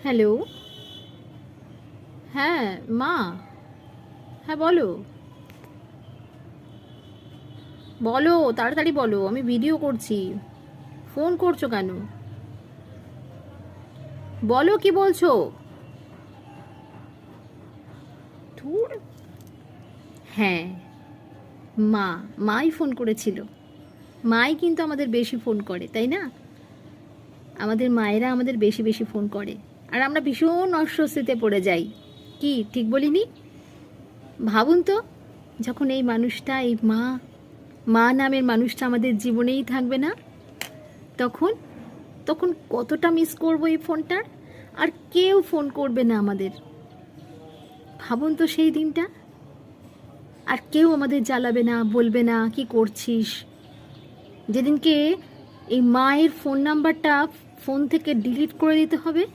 Hello. হ্যাঁ মা। হ্যাঁ বলো। বলো তাড়াতাড়ি বলো, আমি ভিডিও করছি। ফোন করছো কেন? বলো কি বলছো। ধুর। হ্যাঁ, মা। মাই ফোন করেছিল। মাই কিন্তু আমাদের বেশি ফোন করে, তাই না? আমাদের মায়েরা আমাদের বেশি বেশি ফোন করে। আর আমরা ভীষণ অস্বস্তিতে পড়ে যাই। কি ঠিক বলিনি? ভাবুন তো, যখন এই মানুষটা, এই মা, মা নামের মানুষটা আমাদের জীবনেই থাকবে না, তখন তখন কতটা মিস করবো এই ফোনটার। আর কেউ ফোন করবে না আমাদের। ভাবুন তো সেই দিনটা। আর কেউ আমাদের জ্বালাবে না, বলবে না কি করছিস। যেদিনকে এই মায়ের ফোন নাম্বারটা ফোন থেকে ডিলিট করে দিতে হবে,